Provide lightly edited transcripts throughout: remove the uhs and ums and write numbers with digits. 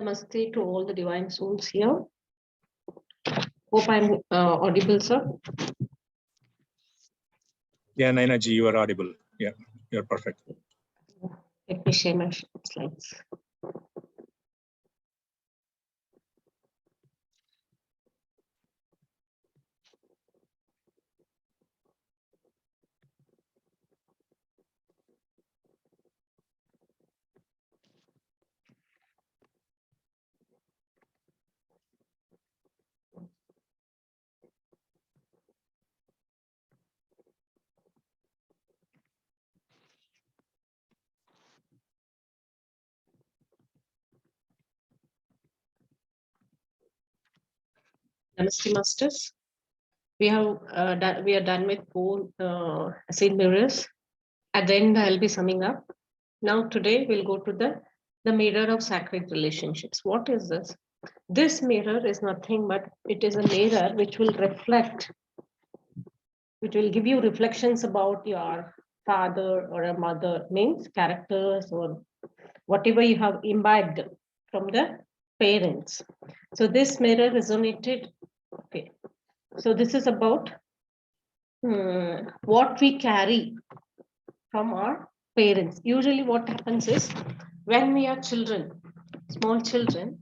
Namaste to all the divine souls here. Hope I'm audible, sir. Yeah, Naina ji, you are audible. Yeah, you're perfect. Let me share my slides. Namaste, masters. We are done with 4 Esseene mirrors. At the end, I'll be summing up. Now, today we'll go to the mirror of sacred relationships. What is this? This mirror is nothing but it is a mirror which will reflect, which will give you reflections about your father or a mother, means characters or whatever you have imbibed from the parents. So this mirror resonated. Okay. So this is about what we carry from our parents. Usually what happens is when we are children, small children,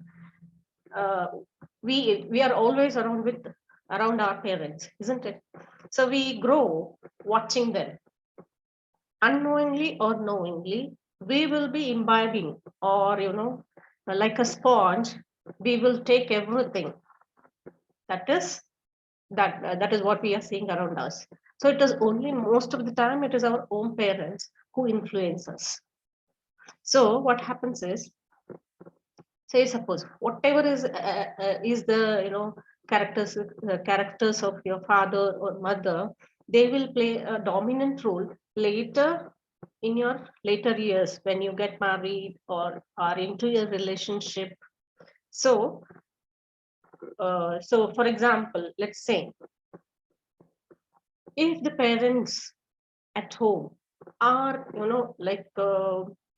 we are always around our parents, isn't it? So we grow watching them. Unknowingly or knowingly, we will be imbibing, or like a sponge, we will take everything that is what we are seeing around us. So it is only most of the time it is our own parents who influence us. So what happens is, say suppose whatever is the characters of your father or mother, they will play a dominant role later in your later years when you get married or are into your relationship. So so for example, let's say if the parents at home are like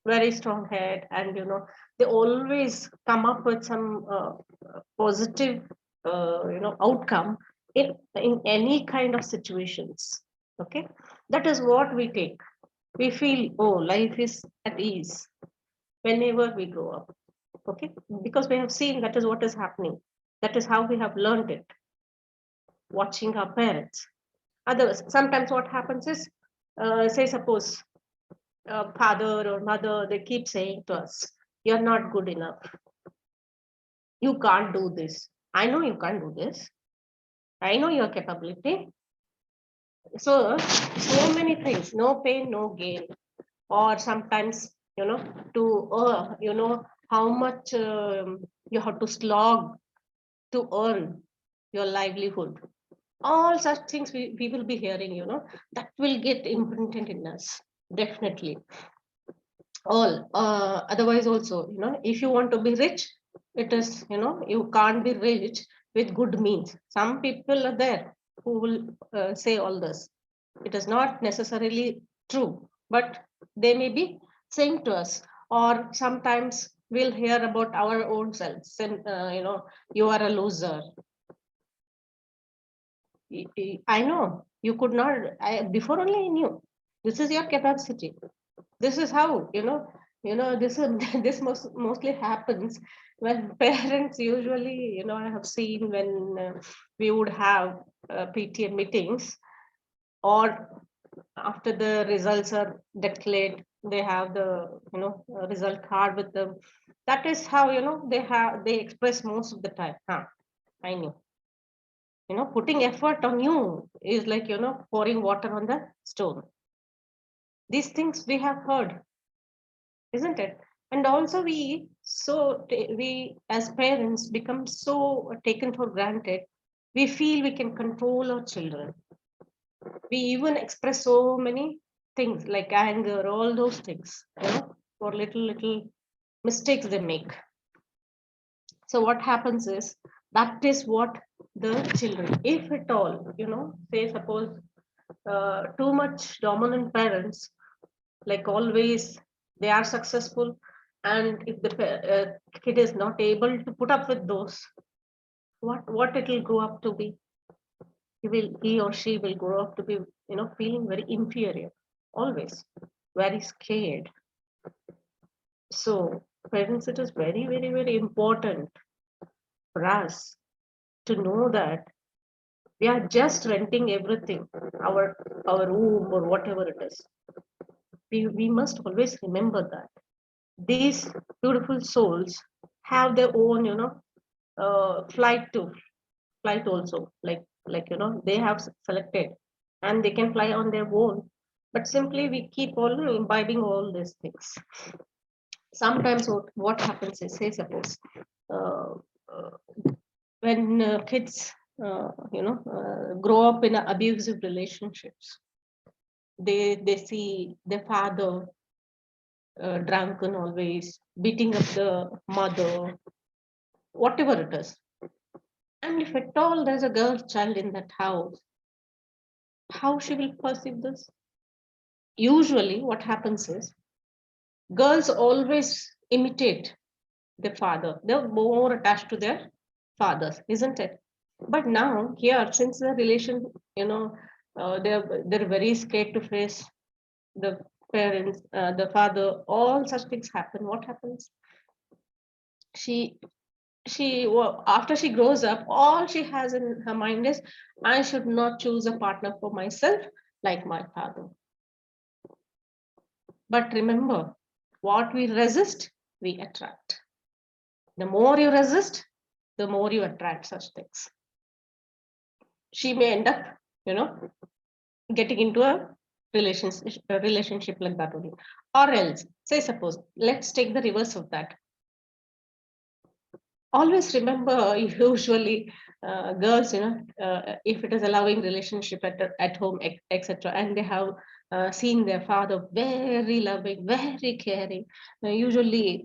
very strong head, and they always come up with some positive outcome in any kind of situations. Okay, that is what we take. We feel, oh, life is at ease whenever we grow up. Okay, because we have seen that is what is happening. That is how we have learned it, watching our parents. Otherwise, sometimes what happens is, say suppose father or mother, they keep saying to us, you're not good enough, you can't do this, I know you can't do this, I know your capability. So many things, no pain no gain. Or sometimes to how much you have to slog to earn your livelihood. All such things we will be hearing, that will get imprinted in us, definitely. All otherwise also, if you want to be rich, it is, you can't be rich with good means. Some people are there who will say all this. It is not necessarily true, but they may be saying to us. Or sometimes we'll hear about our own selves, and you are a loser. I know you could not. Before only I knew this is your capacity. This is how this is this mostly happens when parents usually, I have seen when we would have PTA meetings, or after the results are declared, they have the result card with them. That is how they express most of the time. I knew. Putting effort on you is like pouring water on the stone. These things we have heard, isn't it? And also we as parents become so taken for granted. We feel we can control our children. We even express so many things like anger, all those things, for little mistakes they make. So what happens is, that is what the children, if at all, say suppose too much dominant parents, like always they are successful, And if the kid is not able to put up with those, what it will grow up to be? He or she will grow up to be, feeling very inferior, always very scared. So parents, it is very, very, very important for us to know that we are just renting everything, our room or whatever it is. We must always remember that these beautiful souls have their own, flight also, they have selected, and they can fly on their own. But simply we keep on imbibing all these things. Sometimes what happens is, say suppose, uh, uh, when kids grow up in abusive relationships, they see their father drunken, always beating up the mother, whatever it is. And if at all there's a girl child in that house, how she will perceive this? Usually what happens is, girls always imitate their father. They're more attached to their fathers, isn't it? But now here, since the relation, they're very scared to face the parents, the father, all such things happen. What happens? She after she grows up, all she has in her mind is, I should not choose a partner for myself like my father. But remember, what we resist, we attract. The more you resist, the more you attract such things. She may end up, you know, getting into a relationship like that only. Or else, say suppose, let's take the reverse of that. Always remember, usually girls, if it is allowing relationship at home, etc., and they have seen their father very loving, very caring, usually,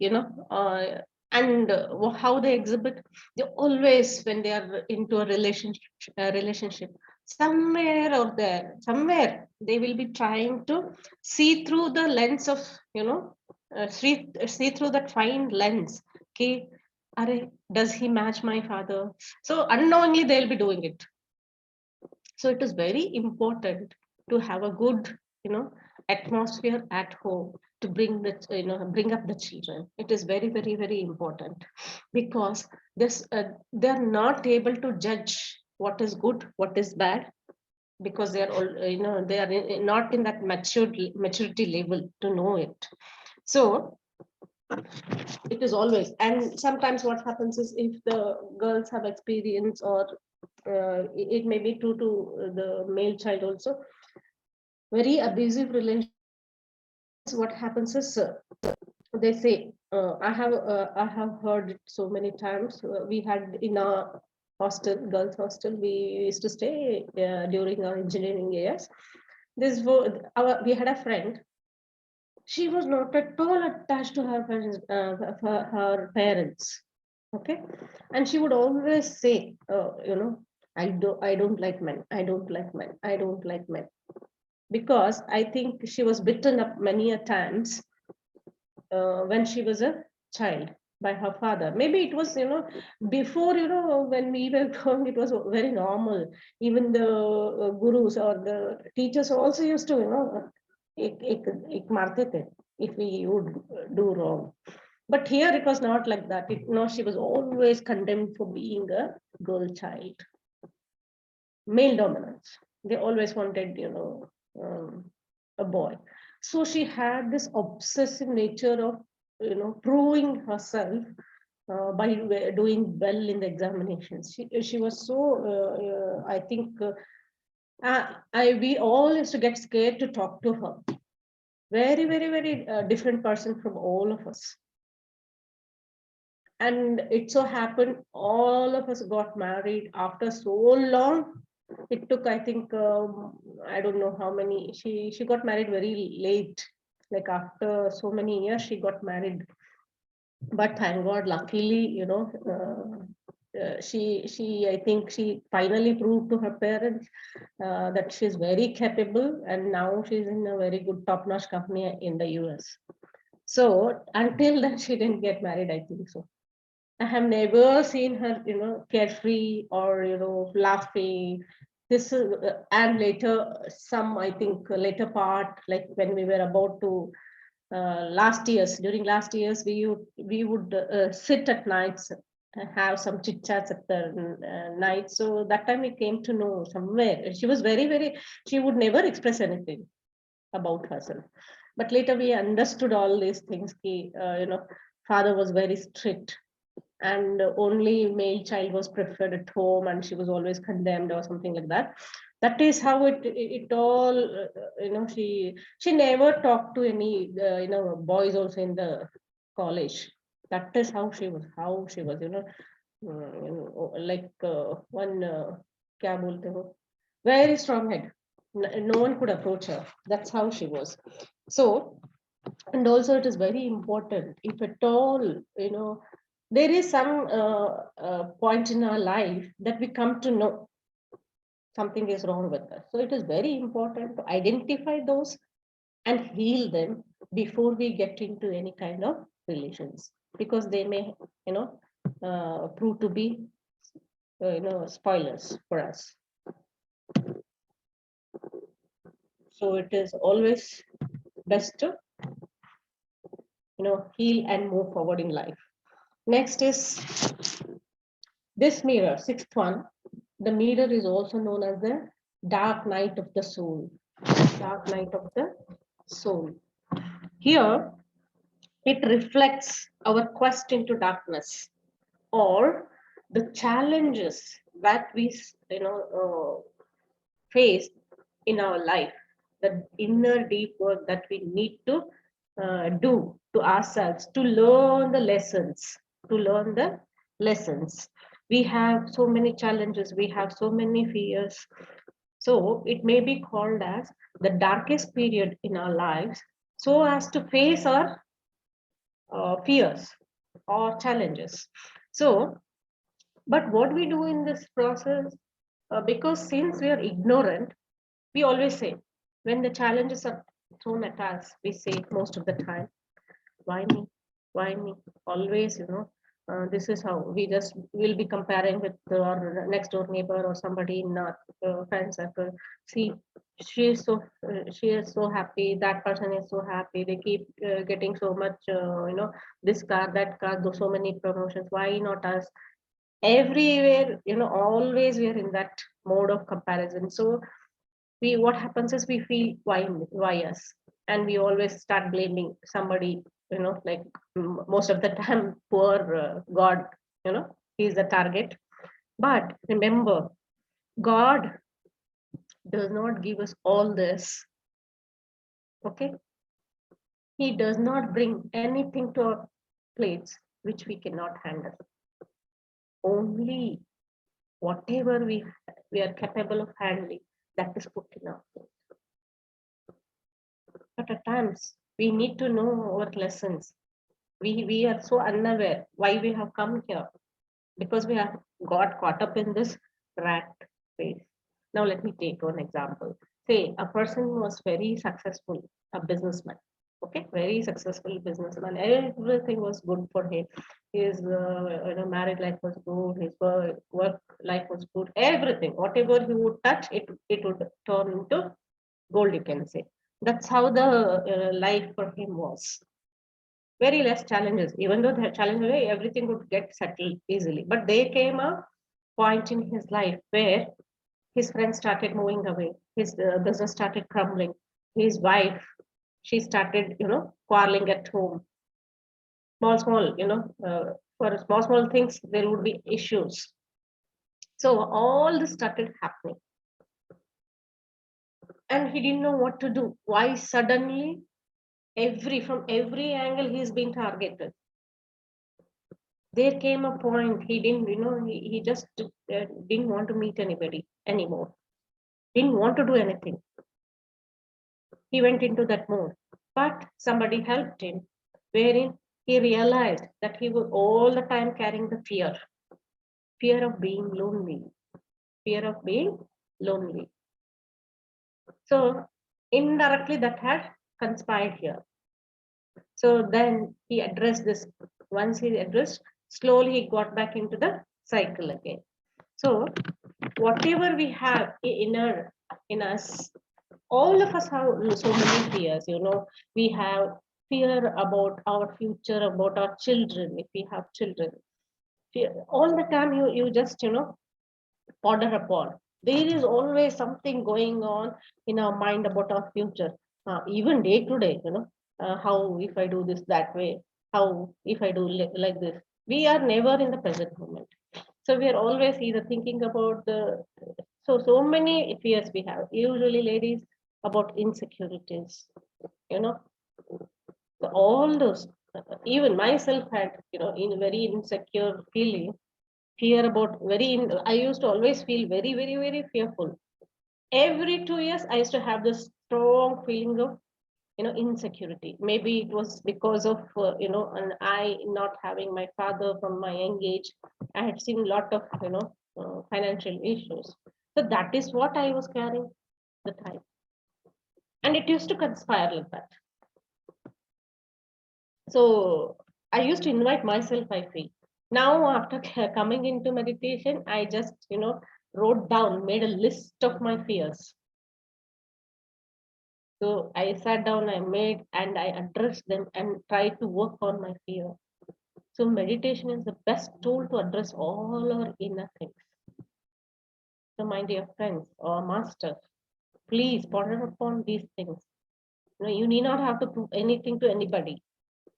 and how they exhibit, they always, when they are into a relationship, somewhere or there, somewhere they will be trying to see through the lens of, see through that fine lens. Okay, does he match my father? So unknowingly they'll be doing it. So it is very important to have a good, atmosphere at home to bring up the children. It is very, very, very important, because they're not able to judge what is good, what is bad, because they are all, they are not in that maturity level to know it. So it is always, and sometimes what happens is, if the girls have experience, or it may be true to the male child also, very abusive relationship, sometimes what happens is, they say, I have heard it so many times. We had in our hostel, girls hostel, we used to stay during our engineering years. We had a friend. She was not at all attached to her parents, okay, and she would always say, I don't like men, I don't like men, I don't like men, because I think she was bitten up many a times when she was a child by her father. Maybe it was, before, when we were growing, it was very normal. Even the gurus or the teachers also used to, ik marte the, if we would do wrong. But here it was not like that. She was always condemned for being a girl child. Male dominance. They always wanted, a boy. So she had this obsessive nature of, proving herself by doing well in the examinations. She was so, I think, we all used to get scared to talk to her. Very, very, very different person from all of us. And it so happened all of us got married after so long. It took, I think, I don't know how many. She got married very late, like after so many years she got married. But thank God, luckily, she I think she finally proved to her parents that she's very capable, and now she's in a very good top-notch company in the US. So until then, she didn't get married, I think so. I have never seen her, carefree or, laughing. This is, and later, I think, later part, like when we were about to, during last years, we would sit at nights and have some chit chats at the night. So that time we came to know somewhere. She was very, very, she would never express anything about herself. But later we understood all these things. Father was very strict, and only male child was preferred at home, and she was always condemned or something like that. That is how it all, she never talked to any boys also in the college. That is how she was, like, one, kya bolte ho, very strong head. No one could approach her. That's how she was. So, and also it is very important, if at all, there is some point in our life that we come to know something is wrong with us. So it is very important to identify those and heal them before we get into any kind of relations, because they may, prove to be, spoilers for us. So it is always best to, heal and move forward in life. Next is this mirror, sixth one. The mirror is also known as the dark night of the soul. Dark night of the soul. Here, it reflects our quest into darkness, or the challenges that we, face in our life, the inner deep work that we need to do to ourselves to learn the lessons, to learn the lessons. We have so many challenges, we have so many fears. So it may be called as the darkest period in our lives, so as to face our fears or challenges. So, but what we do in this process, because since we are ignorant, we always say, when the challenges are thrown at us, we say most of the time, why me? Why me? Always, this is how we just will be comparing with our next door neighbor or somebody in our friend circle. See, she is so happy. That person is so happy. They keep getting so much, this car, that car, so many promotions. Why not us? Everywhere, always we are in that mode of comparison. So we what happens is we feel, why us, and we always start blaming somebody, like, most of the time poor god, he's the target. But remember, god does not give us all this. Okay, he does not bring anything to our plates which we cannot handle. Only whatever we are capable of handling, that is put in our plate. But at times we need to know our lessons. We are so unaware why we have come here, because we have got caught up in this rat race. Now let me take one example. Say a person was very successful, a businessman. Okay, very successful businessman. Everything was good for him. His married life was good. His work life was good. Everything, whatever he would touch, it would turn into gold. You can say that's how the life for him was. Very less challenges, even though the challenges, everything would get settled easily. But there came a point in his life where his friends started moving away, his business started crumbling, his wife, she started, quarreling at home. Small, for small things, there would be issues. So all this started happening. And he didn't know what to do. Why suddenly, from every angle, he's been targeted. There came a point he didn't, he just didn't want to meet anybody anymore, didn't want to do anything. He went into that mode. But somebody helped him, wherein he realized that he was all the time carrying the fear of being lonely, fear of being lonely. So indirectly that had conspired here. So then he addressed this. Once he addressed, slowly he got back into the cycle again. So whatever we have in us, all of us have so many fears. We have fear about our future, about our children, if we have children. All the time you just ponder upon. There is always something going on in our mind about our future, even day to day. How if I do this that way, how if I do like this. We are never in the present moment. So we are always either thinking about the so many fears we have. Usually, ladies, about insecurities. You know, so all those. Even myself had in very insecure feeling, fear about I used to always feel very, very, very fearful. Every 2 years, I used to have this strong feeling of insecurity. Maybe it was because of and I not having my father from my young age. I had seen a lot of financial issues. So that is what I was carrying the time, and it used to conspire like that. So I used to invite myself, I feel. Now, after coming into meditation, I just, wrote down, made a list of my fears. So I sat down, I made, and I addressed them and tried to work on my fear. So meditation is the best tool to address all our inner things. So my dear friends or masters, please ponder upon these things. You need not have to prove anything to anybody.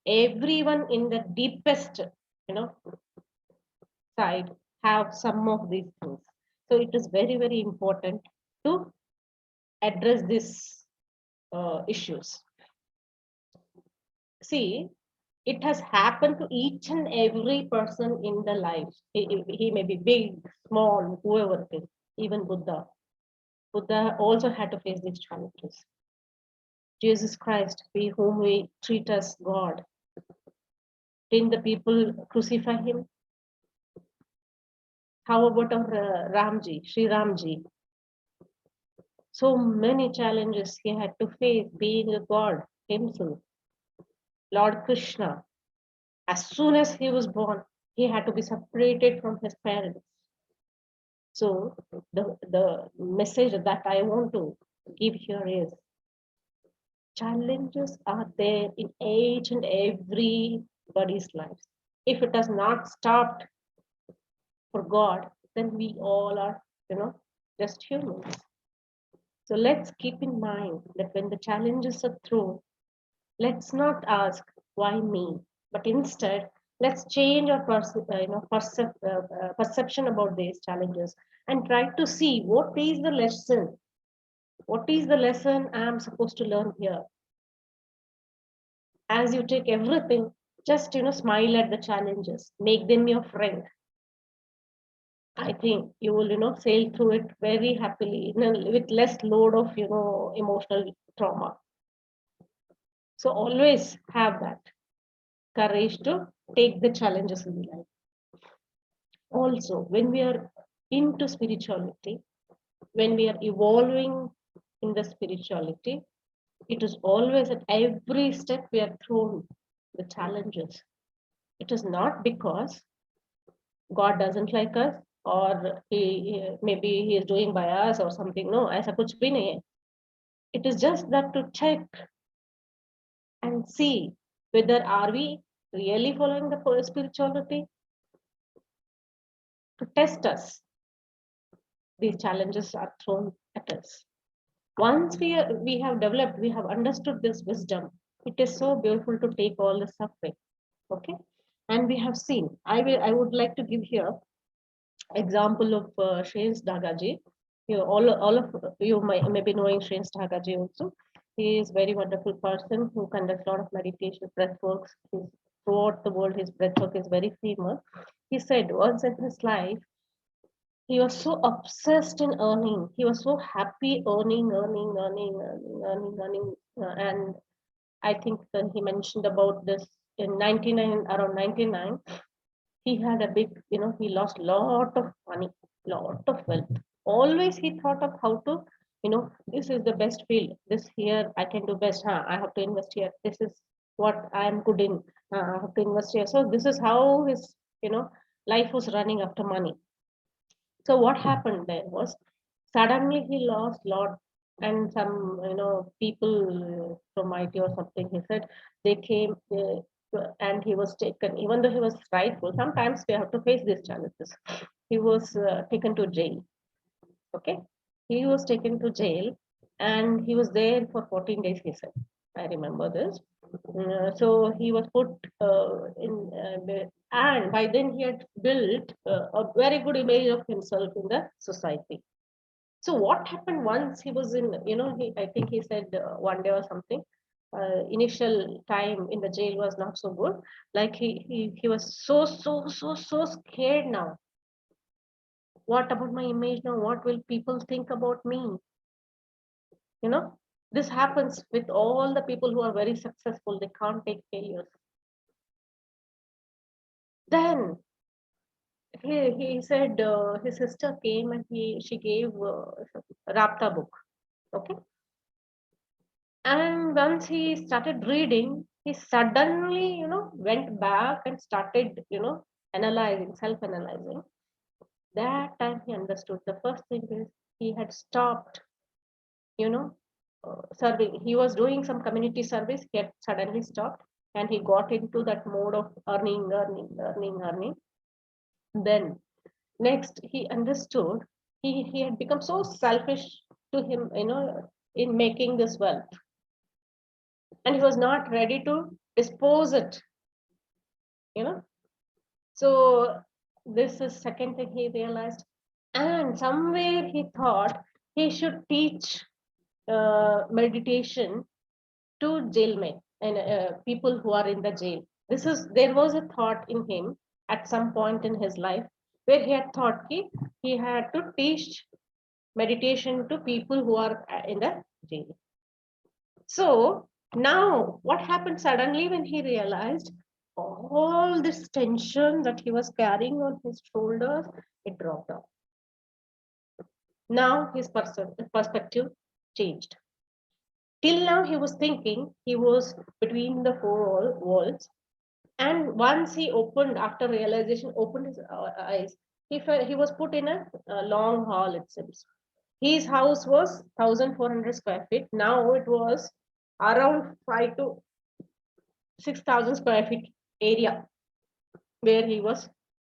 Everyone in the deepest, you know, side have some of these things. So it is very, very important to address these issues. See, it has happened to each and every person in the life. He may be big, small, whoever it is, even Buddha. Buddha also had to face these challenges. Jesus Christ, whom we treat as God, didn't the people crucify him? How about our Ramji, Sri Ramji? So many challenges he had to face being a God himself. Lord Krishna, as soon as he was born, he had to be separated from his parents. So the message that I want to give here is challenges are there in each and everybody's lives. If it has not stopped for God, then we all are, just humans. So let's keep in mind that when the challenges are thrown, let's not ask why me, but instead let's change our perception about these challenges and try to see what is the lesson. What is the lesson I'm supposed to learn here? As you take everything, just smile at the challenges, make them your friend. I think you will sail through it very happily, with less load of emotional trauma. So always have that courage to take the challenges in life. Also, when we are into spirituality, when we are evolving in the spirituality, it is always at every step we are thrown the challenges. It is not because God doesn't like us or maybe he is doing by us or something. No, ऐसा कुछ भी नहीं है. It is just that to check and see whether are we really following the spirituality, to test us. These challenges are thrown at us. Once we have developed, we have understood this wisdom, it is so beautiful to take all the suffering. Okay, and we have seen. I would like to give here example of Shanes Dagaji. All of you may be knowing Shanes Dagaji also. He is very wonderful person who conducts a lot of meditation, breath works. Throughout the world, his breath work is very famous. He said once in his life, he was so obsessed in earning. He was so happy earning. And I think he mentioned about this in 99, around 99. He had a big, he lost lot of money, lot of wealth. Always he thought of how to, this is the best field. This here I can do best. I have to invest here. This is what I'm good in, I have to invest here. So this is how his, life was running after money. So what happened there was suddenly he lost lot, and some people from IT or something. He said they came and he was taken. Even though he was rightful, sometimes we have to face these challenges. He was taken to jail. Okay, he was taken to jail, and he was there for 14 days. He said, I remember this. So he was put in, and by then he had built a very good image of himself in the society. So what happened once he was in, I think he said one day or something. Initial time in the jail was not so good. Like he was so scared now. What about my image now? What will people think about me? You know, this happens with all the people who are very successful. They can't take failures. Then he said his sister came and she gave Rapta book. Okay. And once he started reading, he suddenly, went back and started, analyzing, self-analyzing. That time he understood the first thing is he had stopped, you know, serving. He was doing some community service. He had suddenly stopped and he got into that mode of earning. Then next he understood he had become so selfish to him, in making this wealth, and he was not ready to dispose it, you know. So this is second thing he realized, and somewhere he thought he should teach meditation to jailmen and people who are in the jail. There was a thought in him at some point in his life where he had thought he had to teach meditation to people who are in the jail. So now what happened suddenly when he realized all this tension that he was carrying on his shoulders, it dropped off. Now his perspective changed. Till now he was thinking he was between the four walls, and once he opened, after realization, opened his eyes, he was put in a long hall, it seems. His house was 1,400 square feet. Now it was around 5 to 6,000 square feet area where he was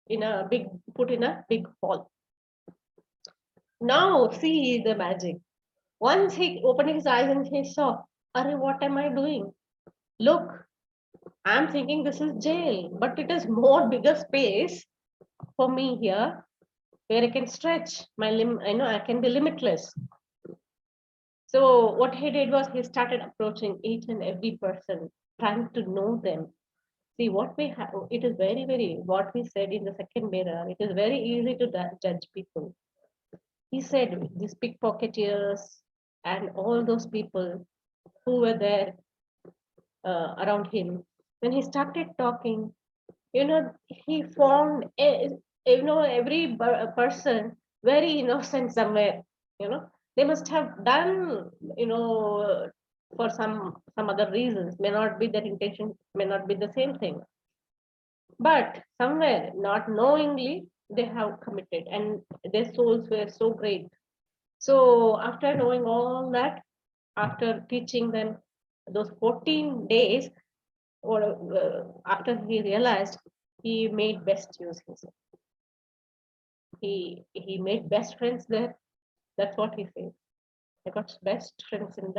put in a big hall. Now see the magic. Once he opened his eyes and he saw, Arre, what am I doing? Look, I'm thinking this is jail, but it is more bigger space for me here where I can stretch my I can be limitless. So what he did was he started approaching each and every person, trying to know them. See what we have. It is very, very what we said in the second mirror. It is very easy to judge people. He said these pickpocketeers and all those people who were there around him. When he started talking, he found every person very innocent somewhere. They must have done for some other reasons, may not be their intention, may not be the same thing, but somewhere not knowingly they have committed, and their souls were so great. So after knowing all that, after teaching them those 14 days, or after he realized, he made best use of it. He made best friends there. That's what he said. I got best friends in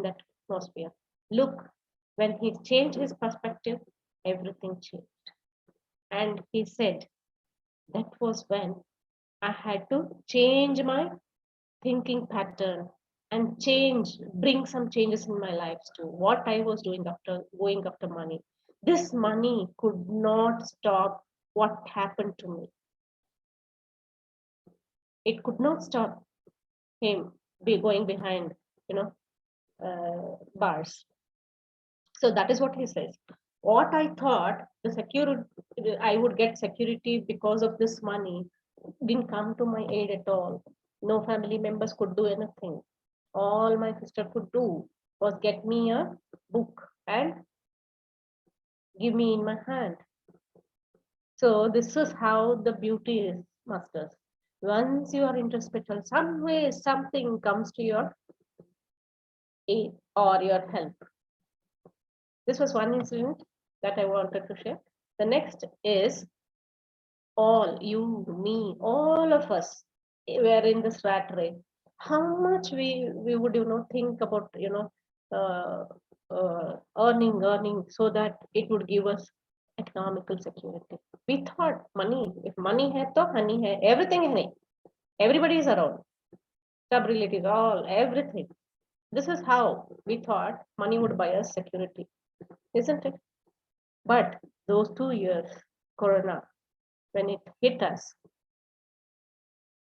that atmosphere. Look, when he changed his perspective, everything changed. And he said that was when I had to change my thinking pattern and bring some changes in my life too. What I was doing after going after money. This money could not stop what happened to me. It could not stop him be going behind, bars. So that is what he says. What I thought the security, I would get security because of this money, didn't come to my aid at all. No family members could do anything. All my sister could do was get me a book and give me in my hand. So this is how the beauty is, masters. Once you are introspective, some way something comes to your aid or your help. This was one incident that I wanted to share. The next is all you, me, all of us were in this rat race. How much we would think about uh, earning so that it would give us economical security. We thought money, if money hai to honey hai, everything hai, everybody is around, sub relatives, all everything. This is how we thought money would buy us security, isn't it? But those 2 years, Corona, when it hit us,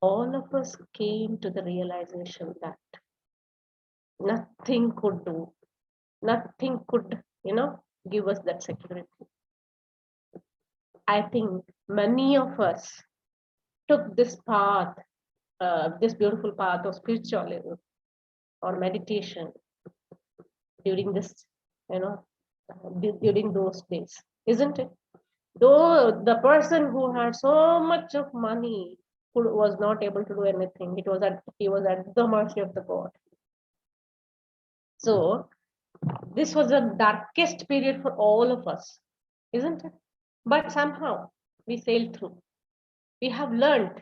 all of us came to the realization that nothing could do, nothing could, give us that security. I think many of us took this path, this beautiful path of spiritualism or meditation during this, during those days, isn't it? Though the person who had so much of money was not able to do anything, he was at the mercy of the God. So this was the darkest period for all of us, isn't it? But somehow we sailed through. We have learned,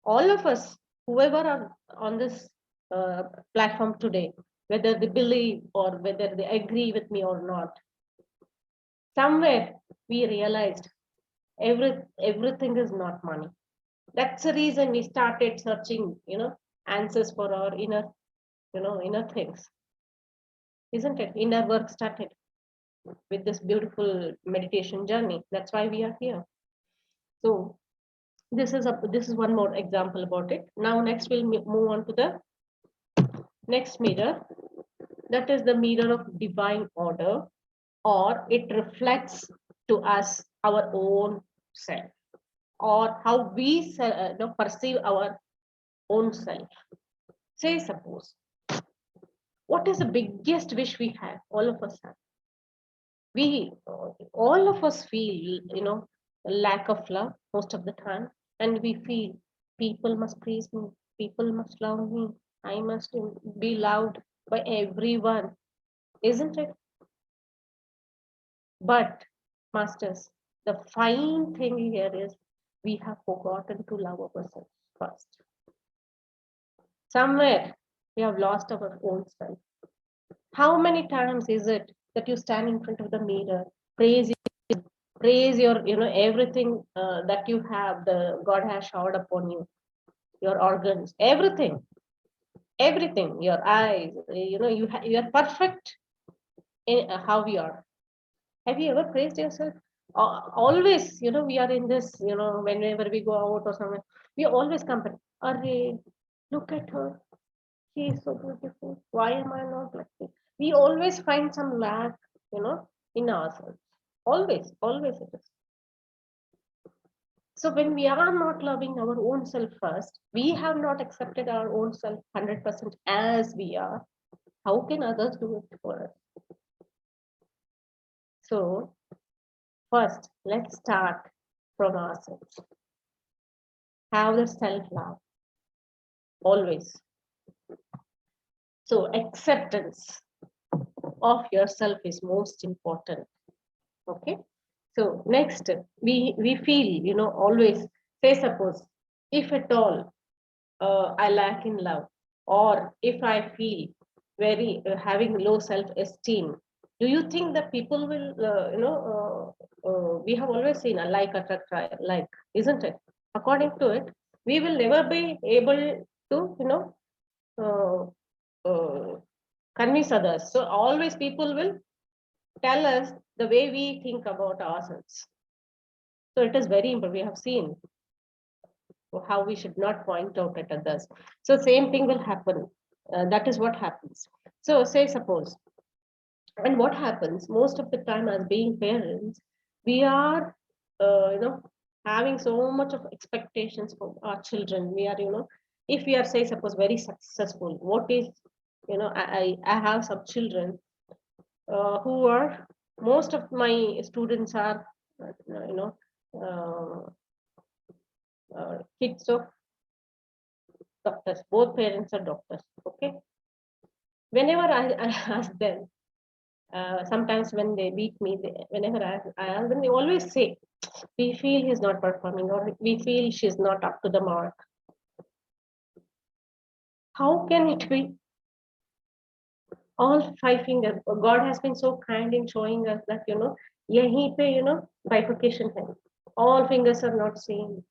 all of us, whoever are on this uh, platform today, whether they believe or whether they agree with me or not, somewhere we realized everything is not money. That's the reason we started searching, answers for our inner things, isn't it? Inner work started with this beautiful meditation journey. That's why we are here. So this is one more example about it. Now next we'll move on to the next mirror. That is the mirror of divine order, or it reflects to us our own self, or how we perceive our own self. Say suppose, what is the biggest wish we have? All of us have. We all of us feel lack of love most of the time, and we feel people must praise me, people must love me, I must be loved by everyone, isn't it? But masters, the fine thing here is we have forgotten to love ourselves first. Somewhere we have lost our own self. How many times is it that you stand in front of the mirror, praise praise your everything that you have, the God has showered upon you, your organs, everything, your eyes, you are perfect in how you are. Have you ever praised yourself? Always, we are in this, whenever we go out or somewhere, we always compare. Array, look at her, she is so beautiful, why am I not like this? We always find some lack, in ourselves. Always it is. So when we are not loving our own self first, we have not accepted our own self 100% as we are. How can others do it for us? So first, let's start from ourselves. Have the self-love always. So acceptance of yourself is most important. Okay. So next, we feel, always, say suppose, if at all I lack in love, or if I feel very having low self-esteem, do you think that people will, we have always seen a like attract like, isn't it? According to it, we will never be able to, uh, uh, convince others. So always people will tell us the way we think about ourselves. So it is very important. We have seen how we should not point out at others. So same thing will happen. That is what happens. So say suppose, and what happens most of the time as being parents, we are, having so much of expectations from our children. We are, if we are say suppose very successful, what is, I have some children who are Most of my students are, you know, kids of doctors. Both parents are doctors. Okay. Whenever I ask them, sometimes when they beat me, whenever I ask them, they always say, "We feel he's not performing, or we feel she's not up to the mark." How can it be? All five fingers. God has been so kind in showing us that yahi pe bifurcation hai. All fingers are not same.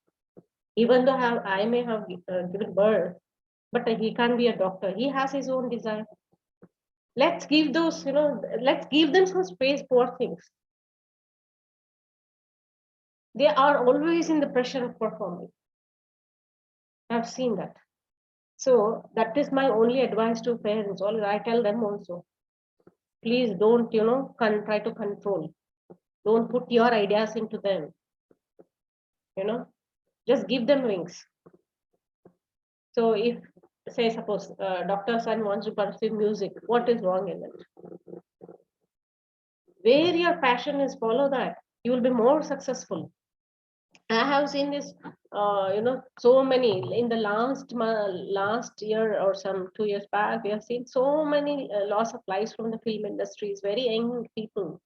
Even though I may have given birth, but he can't be a doctor. He has his own desire. Let's give those, let's give them some space. Poor things. They are always in the pressure of performing. I've seen that. So that is my only advice to parents. All I tell them also. Please don't, try to control. Don't put your ideas into them. Just give them wings. So if, say, suppose Dr. Sun wants to pursue music, what is wrong in it? Where your passion is, follow that. You will be more successful. I have seen this, so many in the last year or some 2 years back. We have seen so many loss of lives from the film industries. Very young people.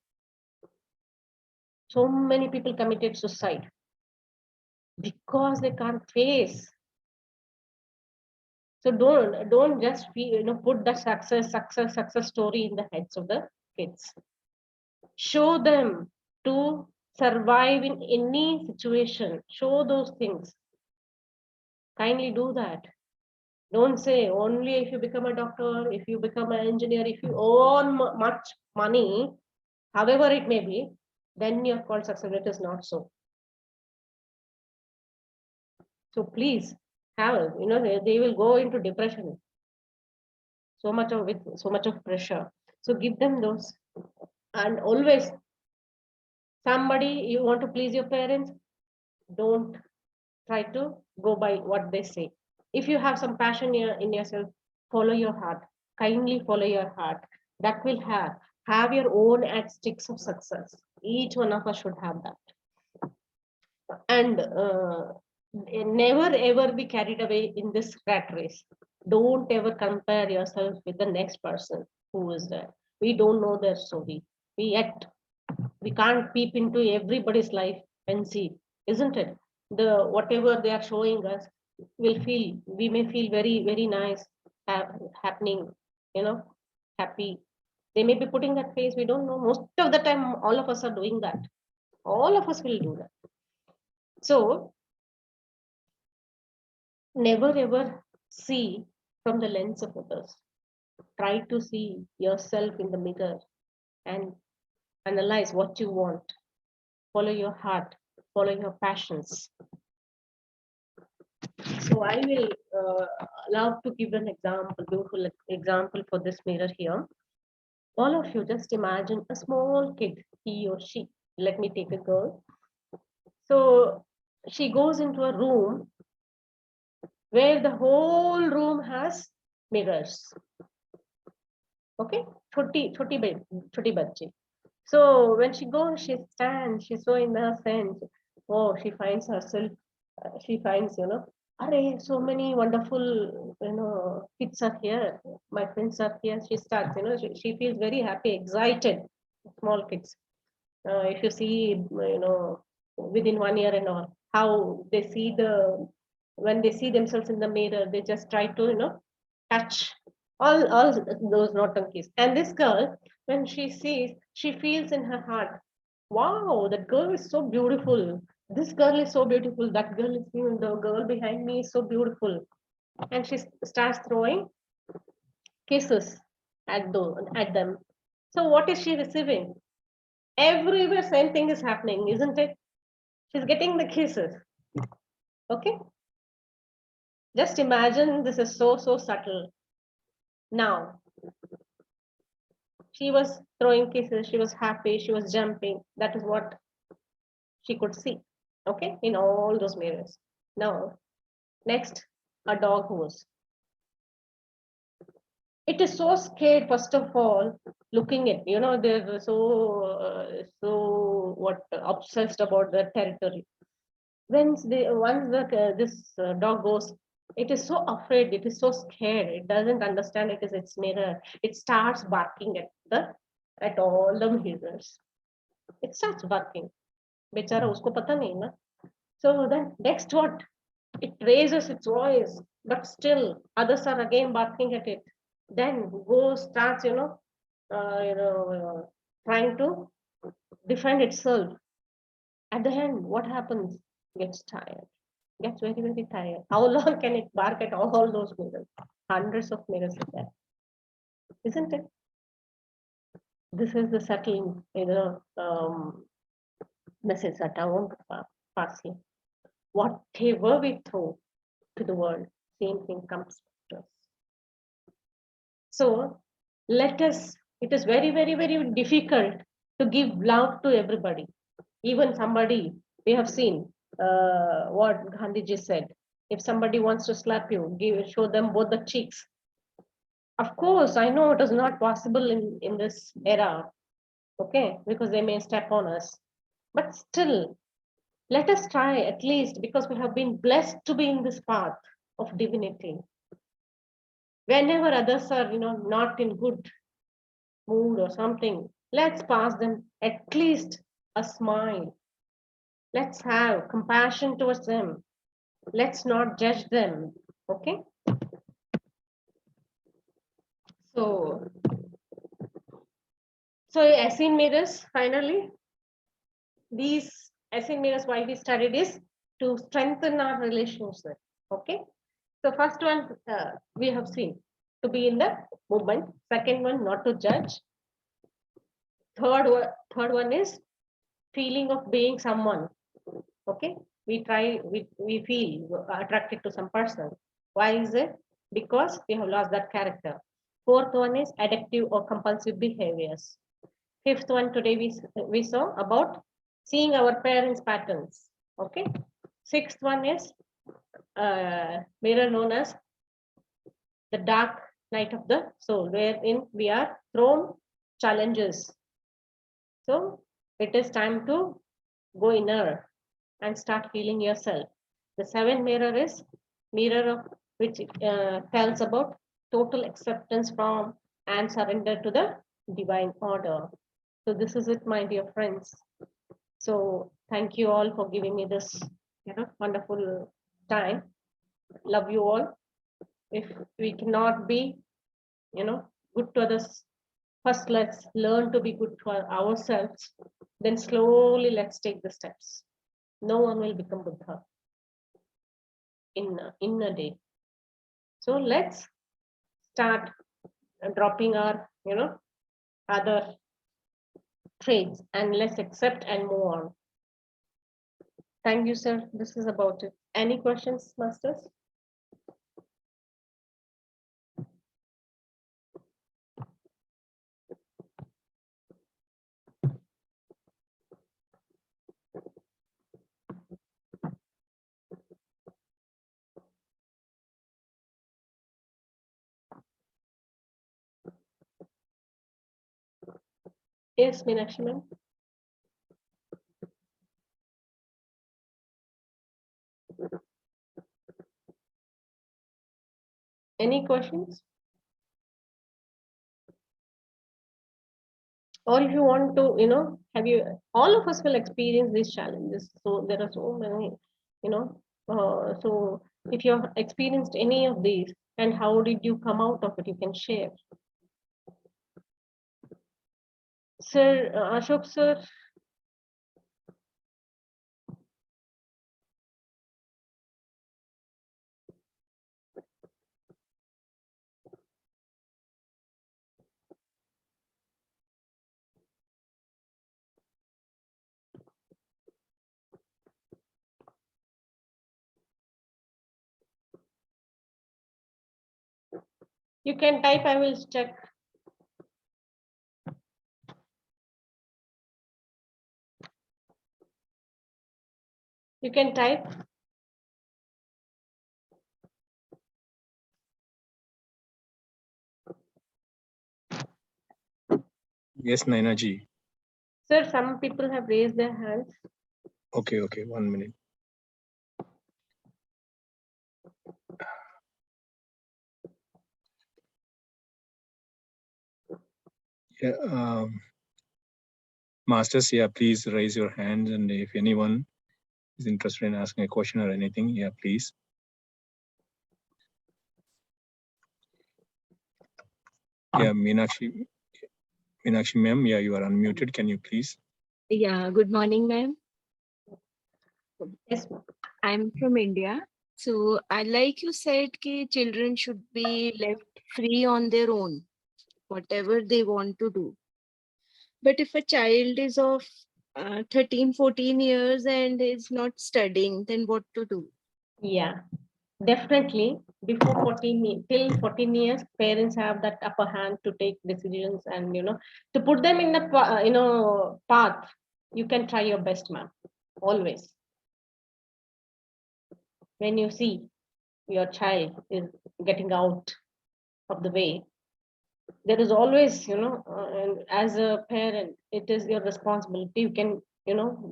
So many people committed suicide because they can't face. So don't just put the success story in the heads of the kids. Show them to survive in any situation. Show those things. Kindly do that. Don't say only if you become a doctor, if you become an engineer, if you earn much money, however it may be, then you're called successful. It is not so. So please have, they will go into depression. So much of pressure. So give them those. And always, somebody, you want to please your parents, don't try to go by what they say. If you have some passion in yourself, follow your heart. Kindly follow your heart. That will have your own sticks of success. Each one of us should have that. And never ever be carried away in this rat race. Don't ever compare yourself with the next person who is there. We don't know their story. We can't peep into everybody's life and see, isn't it? The whatever they are showing us, we may feel very, very nice, happening, you know, happy. They may be putting that face, we don't know. Most of the time, all of us are doing that. All of us will do that. So never ever see from the lens of others. Try to see yourself in the mirror and analyze what you want. Follow your heart, follow your passions. So I will love to give an example, beautiful example for this mirror here. All of you just imagine a small kid, he or she. Let me take a girl. So she goes into a room where the whole room has mirrors. Okay, choti bachchi. So when she goes, she stands, she's so innocent. Oh, she finds herself, she finds, array, so many wonderful, kids are here. My friends are here. She starts, she feels very happy, excited. Small kids. If you see, within 1 year and all, how they see when they see themselves in the mirror, they just try to, touch all those notankies. And this girl, when she sees, she feels in her heart, wow, that girl is so beautiful. This girl is so beautiful. That girl is, the girl behind me is so beautiful. And she starts throwing kisses at them. So what is she receiving? Everywhere same thing is happening, isn't it? She's getting the kisses. Okay. Just imagine this is so subtle. Now, she was throwing kisses, she was happy, she was jumping. That is what she could see. Okay, in all those mirrors. Now, next, a dog was. It is so scared, first of all, looking at, they're so what obsessed about their territory. Once this dog goes, it is so afraid, it is so scared, it doesn't understand it is its mirror. It starts barking at all the mirrors. It starts barking. बेचारा उसको पता नहीं ना. So then next what? It raises its voice, but still others are again barking at it. Then goes starts, trying to defend itself. At the end, what happens? Gets tired. Gets very, very tired. How long can it bark at all those mirrors? Hundreds of mirrors are there, isn't it? This is the subtle, message that I want to pass here. Whatever we throw to the world, same thing comes to us. So let us, it is very, very, very difficult to give love to everybody. Even somebody, we have seen what Gandhiji said. If somebody wants to slap you, show them both the cheeks. Of course, I know it is not possible in this era, okay, because they may step on us. But still, let us try at least, because we have been blessed to be in this path of divinity. Whenever others are, not in good mood or something, let's pass them at least a smile. Let's have compassion towards them. Let's not judge them. Okay. So, Esseene mirrors, finally, these Esseene mirrors, why we studied is to strengthen our relationship. Okay. So first one, we have seen to be in the movement. Second one, not to judge. Third one is feeling of being someone. Okay, we feel attracted to some person. Why is it? Because we have lost that character. Fourth one is addictive or compulsive behaviors. Fifth one, today we saw about seeing our parents' patterns. Okay. Sixth one is mirror known as the dark night of the soul, wherein we are thrown challenges. So it is time to go inner and start healing yourself. The seventh mirror is mirror of which tells about total acceptance from and surrender to the divine order. So this is it, my dear friends. So thank you all for giving me this, wonderful time. Love you all. If we cannot be, good to others, first let's learn to be good for ourselves. Then slowly let's take the steps. No one will become Buddha in a day. So let's start dropping our, other traits and let's accept and move on. Thank you, sir. This is about it. Any questions, masters? Yes, Meenakshi ma'am. Any questions? Or if you want to, have you, all of us will experience these challenges. So there are so many, so if you have experienced any of these and how did you come out of it, you can share. Sir, Ashok sir. You can type, I will check. You can type. Yes, Naina ji. Sir, some people have raised their hands. Okay, 1 minute. Yeah, masters, yeah, please raise your hand, and if anyone is interested in asking a question or anything, yeah, please. Yeah, Meenakshi ma'am, yeah, you are unmuted. Can you please? Yeah, good morning, ma'am. Yes. I'm from India. So, like you said, ki children should be left free on their own, whatever they want to do. But if a child is of 13, 14 years and is not studying, then what to do? Yeah, definitely. Before till 14 years, parents have that upper hand to take decisions and, to put them in the, path. You can try your best, ma'am. Always. When you see your child is getting out of the way, there is always, and as a parent, it is your responsibility. You can,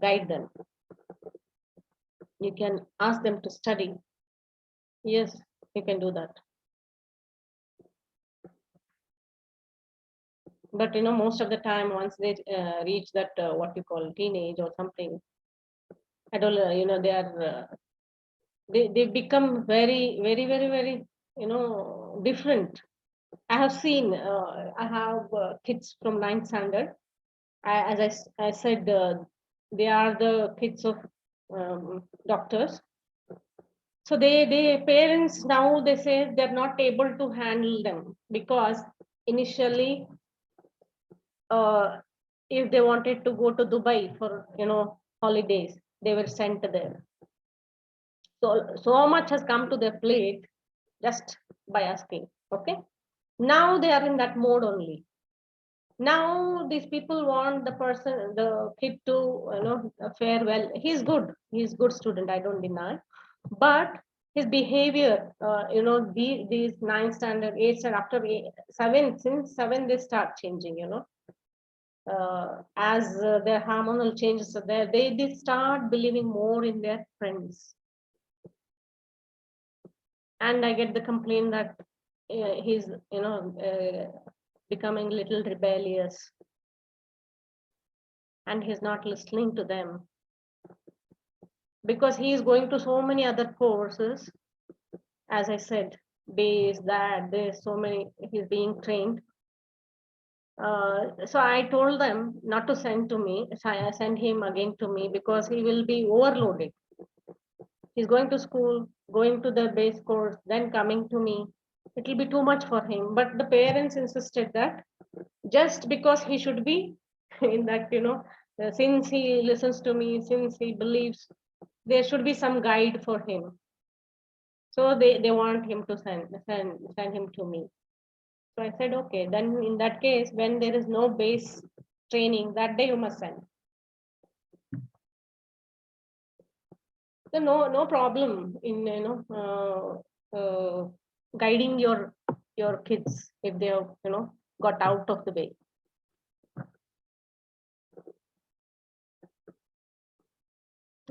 guide them. You can ask them to study. Yes, you can do that. But most of the time, once they reach that what you call teenage or something, I don't know, they are they become very, very, very, very, different. I have seen. I have kids from ninth standard. I said, they are the kids of doctors. So they parents now they say they're not able to handle them because initially, uh, if they wanted to go to Dubai for holidays, they were sent there. So much has come to their plate just by asking. Okay, now they are in that mode only. Now these people want the kid to fare well. He's good student, I don't deny, but his behavior, these ninth standard, eighth standard, after seven, since seven they start changing, as their hormonal changes are there, they start believing more in their friends. And I get the complaint that he's becoming a little rebellious and he's not listening to them because he is going to so many other courses. As I said, base that there's so many, he's being trained. So I told them not to send to me. So I send him again to me because he will be overloaded. He's going to school, going to the base course, then coming to me. It will be too much for him. But the parents insisted that just because he should be in that, since he listens to me, since he believes, there should be some guide for him. So they want him to send him to me. So I said, okay, then in that case, when there is no base training, that day you must send. So no problem in guiding your kids if they have got out of the way.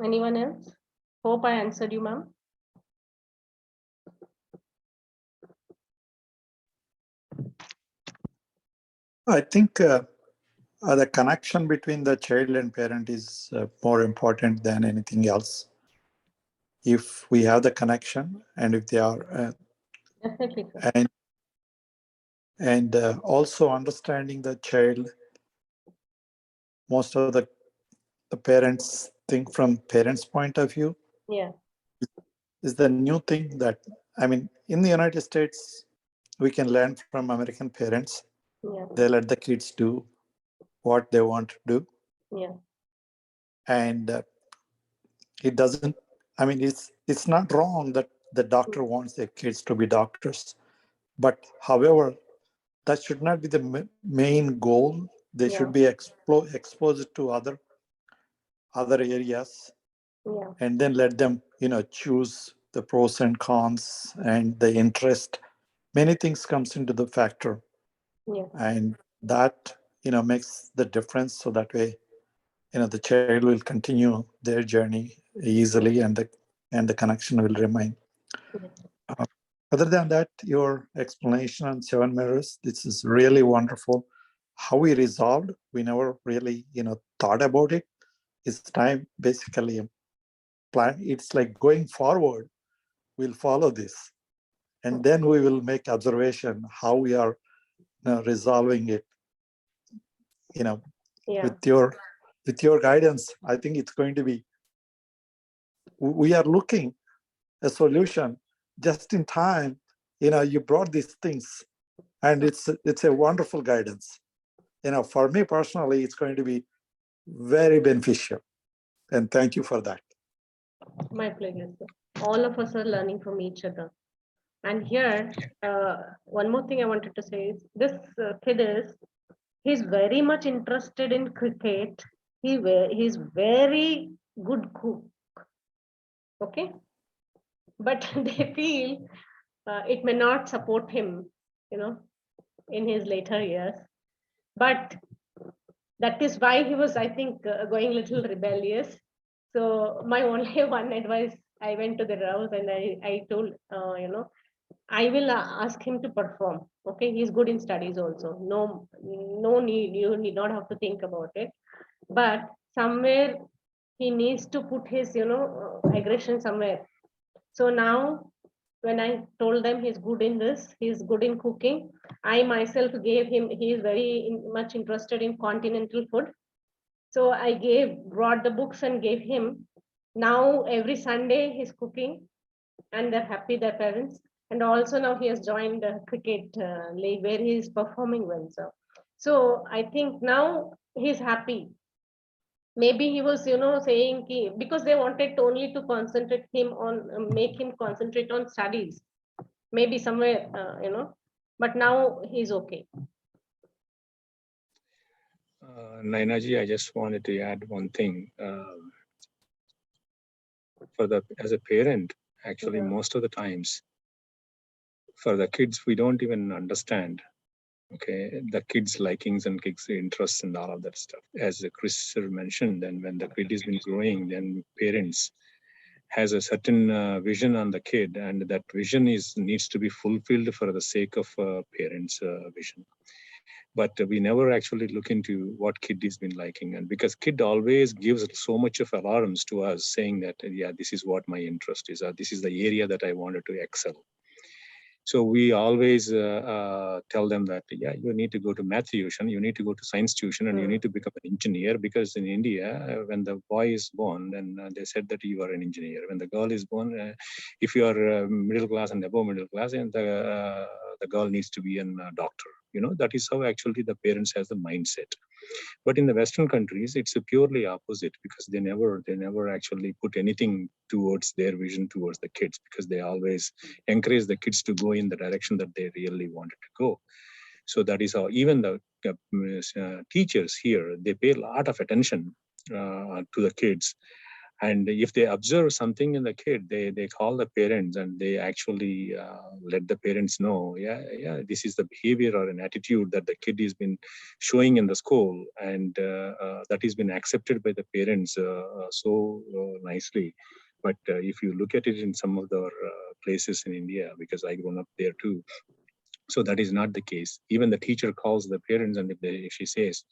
Anyone else? Hope I answered you, ma'am. I think the connection between the child and parent is more important than anything else. If we have the connection, and if they are, Definitely. and also understanding the child, most of the parents think from parents' point of view. Yeah. Is the new thing that, I mean, in the United States, we can learn from American parents. Yeah. They let the kids do what they want to do. Yeah. And it doesn't, I mean, it's not wrong that the doctor wants their kids to be doctors. But however, that should not be the main goal. They Yeah. should be exposed to other areas, Yeah. and then let them choose the pros and cons and the interest. Many things comes into the factor, Yeah. and that makes the difference. So that way, the child will continue their journey easily, and the connection will remain. Uh, Other than that, your explanation on 7 mirrors, this is really wonderful. How we resolved, we never really, thought about it. It's time basically plan. It's like going forward, we'll follow this, and then we will make observation how we are resolving it. Yeah. With your guidance, I think it's going to be. We are looking a solution just in time. You brought these things, and it's a wonderful guidance. For me personally, it's going to be very beneficial, and thank you for that. My pleasure, sir. All of us are learning from each other. And here, one more thing I wanted to say is this kid he's very much interested in cricket. He's very good cook. Okay, but they feel it may not support him, in his later years. But that is why he was, I think, going a little rebellious. So my only one advice, I went to the house and I told, I will ask him to perform. Okay, he's good in studies also. No need. You need not have to think about it. But somewhere he needs to put his, aggression somewhere. So now, when I told them he's good in this, he's good in cooking. I myself gave him. He is very much interested in continental food. So I brought the books and gave him. Now every Sunday he's cooking, and they're happy, their parents. And also now he has joined the cricket league where he is performing well. So I think now he's happy. Maybe he was, saying because they wanted only to concentrate him on, make him concentrate on studies. Maybe somewhere, but now he's okay. Nainaji, I just wanted to add one thing. As a parent, actually, most of the times, for the kids, we don't even understand, okay, the kids' likings and kids' interests and all of that stuff. As Chris sir mentioned, then when the kid has been growing, then parents has a certain vision on the kid, and that vision needs to be fulfilled for the sake of parents' vision. But we never actually look into what kid has been liking, and because kid always gives so much of alarms to us, saying that yeah, this is what my interest is, or this is the area that I wanted to excel. So we always tell them that, yeah, you need to go to math tuition, you need to go to science tuition, and you need to become an engineer, because in India, when the boy is born, then they said that you are an engineer. When the girl is born, if you are middle class and above middle class, and the girl needs to be a doctor. That is how actually the parents has the mindset. But in the Western countries, it's purely opposite, because they never actually put anything towards their vision towards the kids, because they always encourage the kids to go in the direction that they really wanted to go. So that is how even the teachers here, they pay a lot of attention to the kids. And if they observe something in the kid, they call the parents, and they actually let the parents know, yeah, this is the behavior or an attitude that the kid has been showing in the school, and that has been accepted by the parents so nicely. But if you look at it in some of the places in India, because I grown up there too, so that is not the case. Even the teacher calls the parents, and if she says,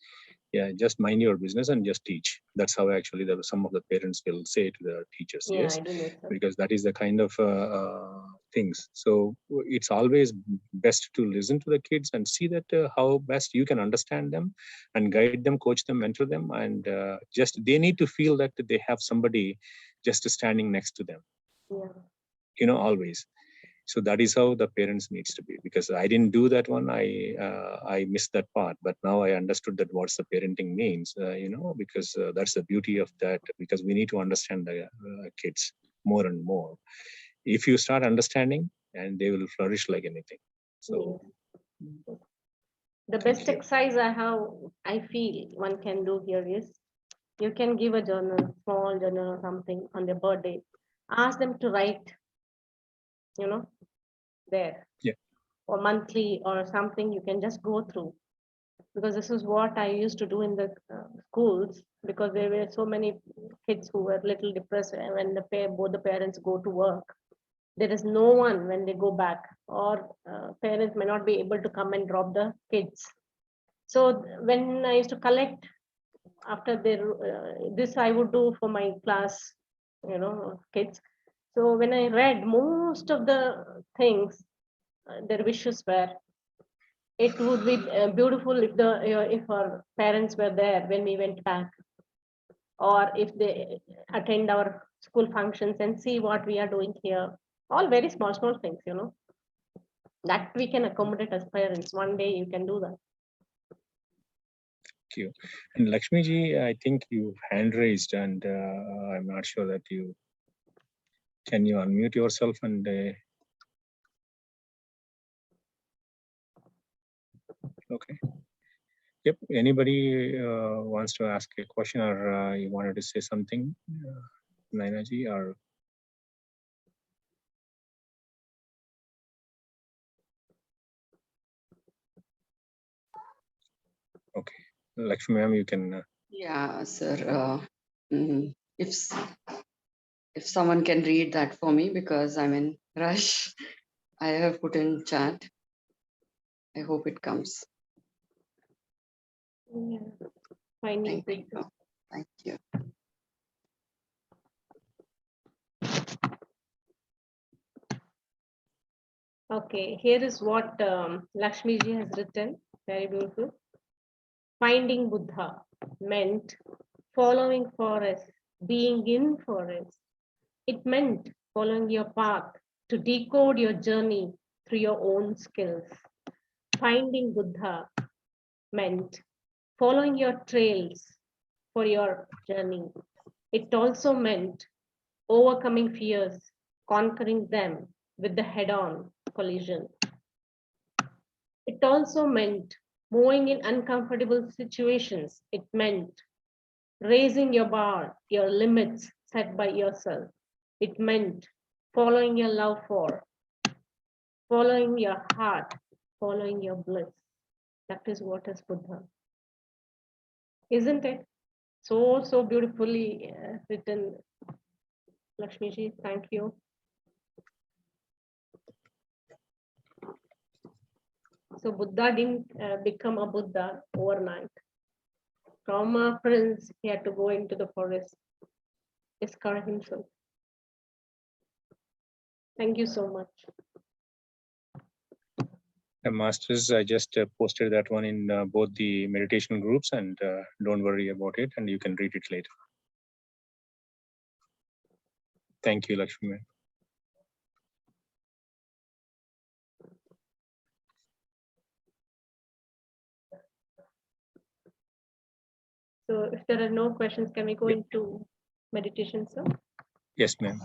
yeah, just mind your business and just teach. That's how actually some of the parents will say to the teachers. Yeah, Yes, I do know, sir. because that is the kind of things. So it's always best to listen to the kids and see that how best you can understand them and guide them, coach them, mentor them, and just they need to feel that they have somebody just standing next to them. Yeah. Always. So that is how the parents needs to be, because I didn't do that one. I missed that part, but now I understood that what's the parenting means, because that's the beauty of that, because we need to understand the kids more and more. If you start understanding, and they will flourish like anything. So the best exercise I feel one can do here is, you can give a journal, small journal or something on their birthday. Ask them to write, there. Yeah. Or monthly or something, you can just go through. because this is what I used to do in the schools, because there were so many kids who were little depressed when both the parents go to work. There is no one when they go back, or parents may not be able to come and drop the kids. So when I used to collect after their this I would do for my class, kids. So when I read most of the things, their wishes were, it would be beautiful if if our parents were there when we went back, or if they attend our school functions and see what we are doing here. All very small things, that we can accommodate as parents. One day you can do that. Thank you. And Lakshmi ji, I think you hand raised, and I'm not sure that you can you unmute yourself and okay. Yep. Anybody wants to ask a question, or you wanted to say something, Naina ji, or okay, Lakshmi ma'am, you can. Yeah, sir. If someone can read that for me, because I'm in rush, I have put in chat. I hope it comes. Yeah. Finding Thank you. Thank you. Okay, here is what Lakshmi ji has written. Very beautiful. Finding Buddha meant following forest, being in forest. It meant following your path to decode your journey through your own skills. Finding Buddha meant following your trails for your journey. It also meant overcoming fears, conquering them with the head-on collision. It also meant moving in uncomfortable situations. It meant raising your bar, your limits set by yourself. It meant following your love for, following your heart, following your bliss. That is what is Buddha. Isn't it? So beautifully written, Lakshmi ji. Thank you. So Buddha didn't become a Buddha overnight. From a prince, he had to go into the forest, discover himself. Thank you so much. Masters, I just posted that one in both the meditation groups, and don't worry about it, and you can read it later. Thank you, Lakshmi ma'am. So if there are no questions, can we go Yep. into meditation, sir? Yes, ma'am.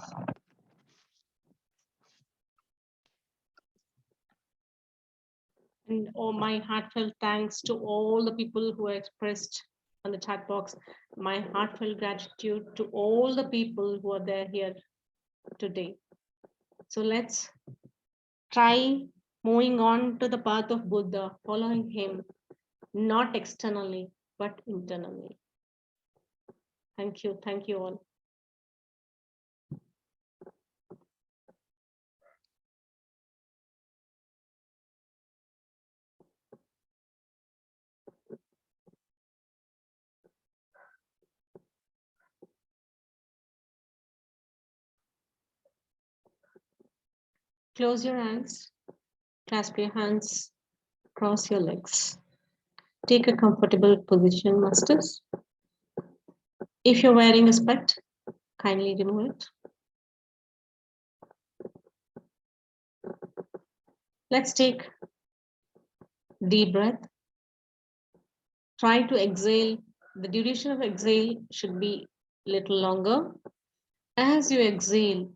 And my heartfelt thanks to all the people who expressed on the chat box. My heartfelt gratitude to all the people who are there here today. So let's try moving on to the path of Buddha, following him, not externally, but internally. Thank you. Thank you all. Close your eyes, clasp your hands, cross your legs. Take a comfortable position, masters. If you're wearing a spec, kindly remove it. Let's take deep breath. Try to exhale. The duration of exhale should be little longer. As you exhale,